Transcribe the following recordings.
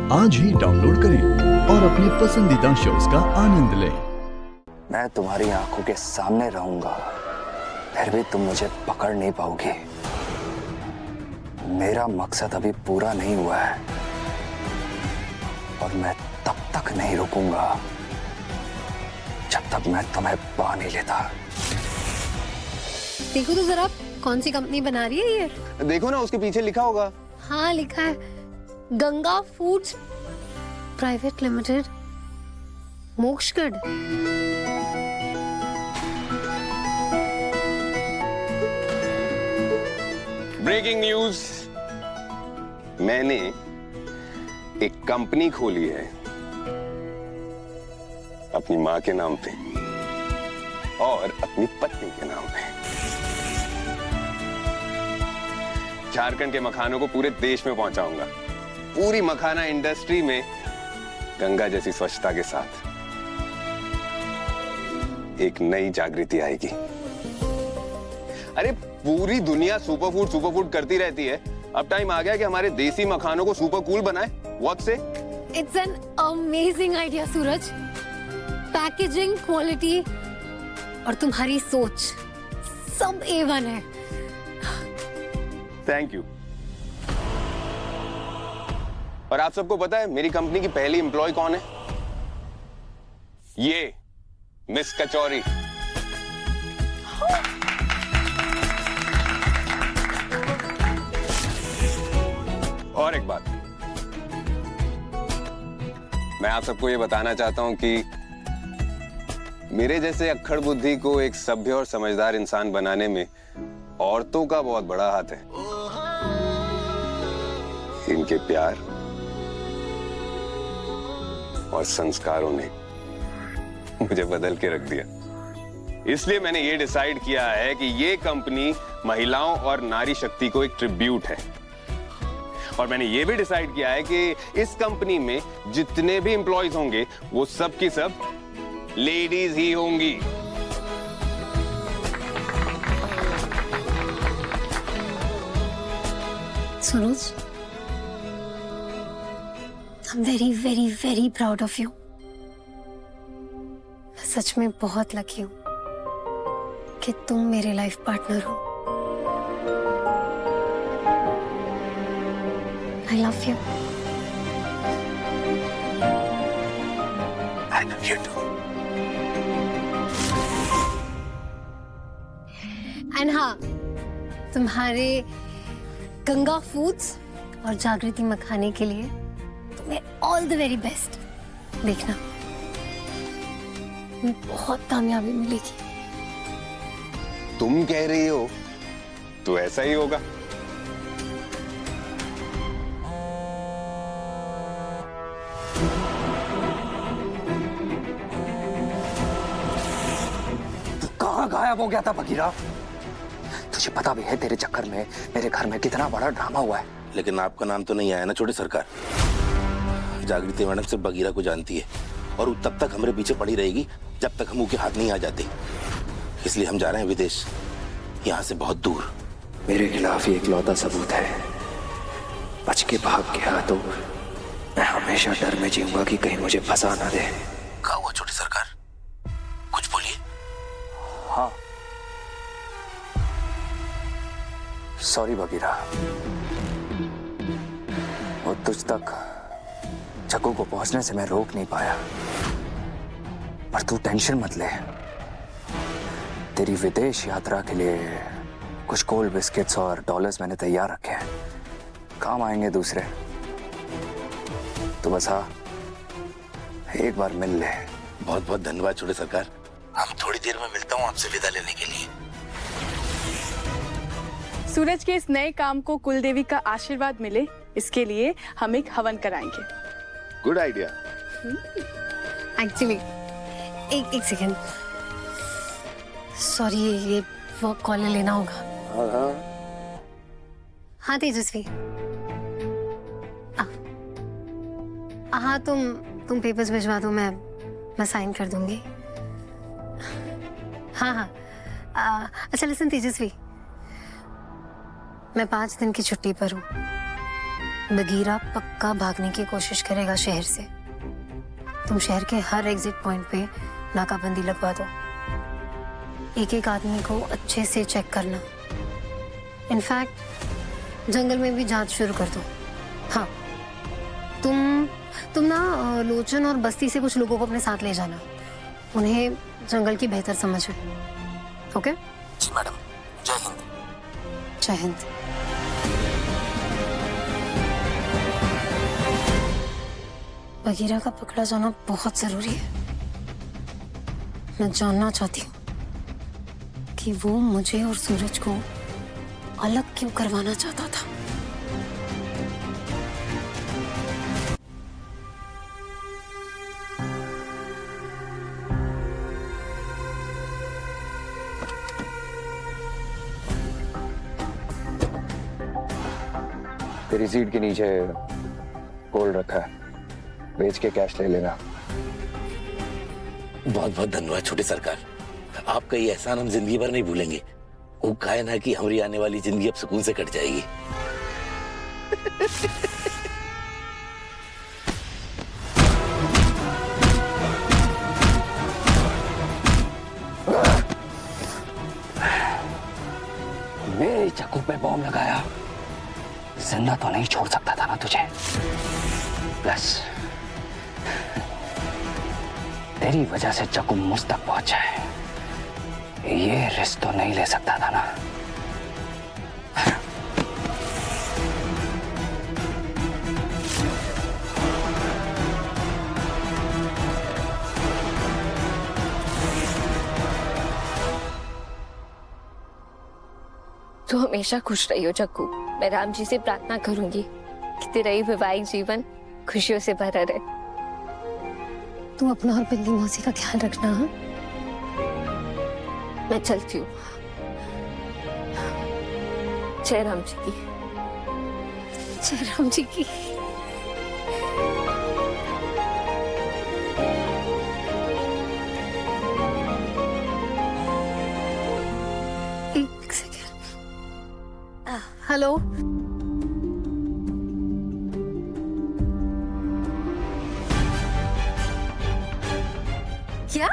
आज ही डाउनलोड करें और अपने पसंदीदा शोज का आनंद लें। मैं तुम्हारी आंखों के सामने रहूंगा, फिर भी तुम मुझे पकड़ नहीं पाओगी। मेरा मकसद अभी पूरा नहीं हुआ है और मैं तब तक नहीं रुकूंगा जब तक मैं तुम्हें पा नहीं लेता। देखो तो जरा कौन सी कंपनी बना रही है ये। देखो ना, उसके पीछे लिखा होगा। हाँ लिखा है, Ganga foods private limited, Mokshgarh. Breaking news, मैंने एक कंपनी खोली है अपनी मां के नाम पे और अपनी पत्नी के नाम पे। झारखंड के मखानों को पूरे देश में पहुंचाऊंगा। पूरी मखाना इंडस्ट्री में गंगा जैसी स्वच्छता के साथ एक नई जागृति आएगी। अरे पूरी दुनिया सुपरफूड करती रहती है, अब टाइम आ गया कि हमारे देसी मखानों को सुपर कूल बनाए। व्हाट से? It's an amazing idea Suraj. Packaging, quality और तुम्हारी सोच सब A1 है। Thank you. और आप सबको पता है मेरी कंपनी की पहली एम्प्लॉय कौन है? ये मिस कचौरी। और एक बात, मैं आप सबको ये बताना चाहता हूं कि मेरे जैसे अक्खड़ बुद्धि को एक सभ्य और समझदार इंसान बनाने में औरतों का बहुत बड़ा हाथ है। इनके प्यार और संस्कारों ने मुझे बदल के रख दिया। इसलिए मैंने ये डिसाइड किया है कि ये कंपनी महिलाओं और नारी शक्ति को एक ट्रिब्यूट है। और मैंने ये भी डिसाइड किया है कि इस कंपनी में जितने भी एम्प्लॉयज होंगे वो सब की सब लेडीज ही होंगी। सूरज, I'm very, very, very proud of you. मैं सच में बहुत लकी हूँ कि तुम मेरे लाइफ पार्टनर हो। I love you. I love you too. And हाँ, तुम्हारे गंगा फूड्स और जागृति मखाने के लिए तुम्हें ऑल द वेरी बेस्ट। देखना, तुम्हें बहुत कामयाबी मिलेगी। तुम कह रही हो तो ऐसा ही होगा। तू कहाँ गायब हो गया था बगीरा? तुझे पता भी है तेरे चक्कर में मेरे घर में कितना बड़ा ड्रामा हुआ है। लेकिन आपका नाम तो नहीं आया ना छोटे सरकार। जागृति मैडम सिर्फ बगीरा को जानती है और वो तब तक हमारे पीछे पड़ी रहेगी जब तक हम उनके हाथ नहीं आ जाते। इसलिए हम जा रहे हैं विदेश, यहाँ से बहुत दूर। मेरे खिलाफ ये इकलौता सबूत है। बच के भाग गया तो मैं हमेशा डर में जीऊंगा कि कहीं मुझे फंसा ना दे। कहा हुआ छोटे सरकार, कुछ बोलिए। हाँ, सॉरी बगीरा, वो तुझ तक चक्कू को पहुंचने से मैं रोक नहीं पाया। पर तू टेंशन मत ले, तेरी विदेश यात्रा के लिए कुछ कोल्ड बिस्किट्स और डॉलर्स मैंने तैयार रखे हैं, काम आएंगे दूसरे। तो बस हाँ, एक बार मिल ले। बहुत बहुत धन्यवाद छोटे सरकार। हम थोड़ी देर में मिलता हूँ आपसे विदा लेने के लिए। सूरज के इस नए काम को कुलदेवी का आशीर्वाद मिले, इसके लिए हम एक हवन कराएंगे। Good idea. एक्चुअली एक सेकेंड, सॉरी, ये वर्क कॉल लेना होगा। हाँ तेजस्वी, हाँ तुम पेपर्स भिजवा दो, मैं साइन कर दूंगी। हाँ अच्छा लिसन तेजस्वी, मैं 5 दिन की छुट्टी पर हूँ, बगीरा पक्का भागने की कोशिश करेगा शहर से। तुम शहर के हर एग्जिट पॉइंट पे नाकाबंदी लगवा दो। एक एक आदमी को अच्छे से चेक करना। इनफैक्ट जंगल में भी जांच शुरू कर दो। हाँ, तुम ना लोचन और बस्ती से कुछ लोगों को अपने साथ ले जाना। उन्हें जंगल की बेहतर समझ है। ओके? जी मैडम। जय हिंद। जय हिंद। बगीरा का पकड़ा जाना बहुत जरूरी है। मैं जानना चाहती हूँ कि वो मुझे और सूरज को अलग क्यों करवाना चाहता था। तेरी सीट के नीचे गोल्ड रखा है, बेच के कैश ले लेना। बहुत बहुत धन्यवाद छोटे सरकार, आपका ये एहसान हम जिंदगी भर नहीं भूलेंगे। वो कहे ना कि हमारी आने वाली जिंदगी अब सुकून से कट जाएगी। मेरे चाकू पे बॉम्ब लगाया, जिंदा तो नहीं छोड़ सकता था ना तुझे। प्लस तेरी वजह से चाकू मुझ तक पहुंचा है, ये रिस्क तो नहीं ले सकता था ना। तो हमेशा खुश रहियो जग्गू। मैं राम जी से प्रार्थना करूंगी कि तेरा ये वैवाहिक जीवन खुशियों से भरा रहे। तू अपना और बिल्ली मौसी का ख्याल रखना। हाँ? मैं चलती हूँ। जय राम जी की। जय राम जी की। एक सेकेंड। हेलो, क्या?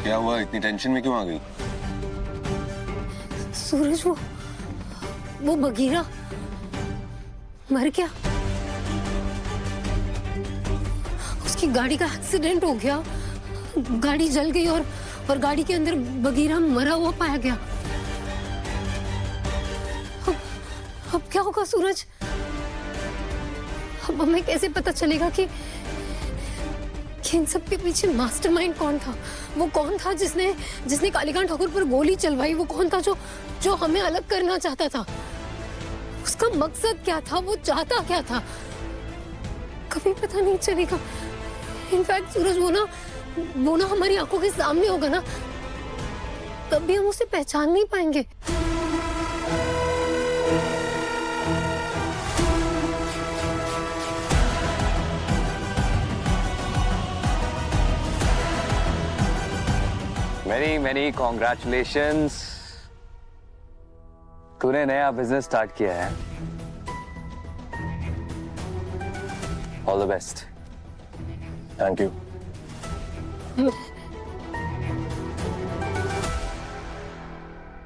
क्या हुआ, इतनी टेंशन में क्यों आ गई? सूरज, वो बगीरा मर गया। उसकी गाड़ी का एक्सीडेंट हो गया, गाड़ी जल गई और गाड़ी के अंदर बगीरा मरा हुआ पाया गया। अब क्या होगा सूरज? अब हमें कैसे पता चलेगा कि इन सब के पीछे मास्टरमाइंड कौन था? वो कौन था जिसने कालीकांत ठाकुर पर गोली चलवाई? वो कौन था जो हमें अलग करना चाहता था? उसका मकसद क्या था? वो चाहता क्या था? कभी पता नहीं चलेगा। इनफैक्ट सूरज, वो ना हमारी आंखों के सामने होगा ना, तब भी हम उसे पहचान नहीं पाएंगे। मेनी मेनी कॉन्ग्रेचुलेशंस, तूने नया बिजनेस स्टार्ट किया है। All the best. Thank you.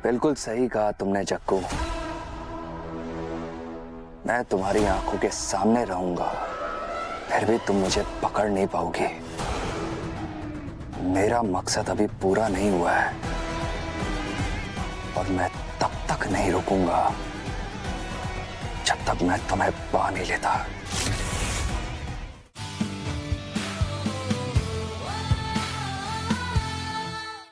बिल्कुल सही कहा तुमने जग्गू, मैं तुम्हारी आंखों के सामने रहूंगा, फिर भी तुम मुझे पकड़ नहीं पाओगे। मेरा मकसद अभी पूरा नहीं हुआ है और मैं तब तक नहीं रुकूंगा जब तक मैं तुम्हें पा नहीं लेता।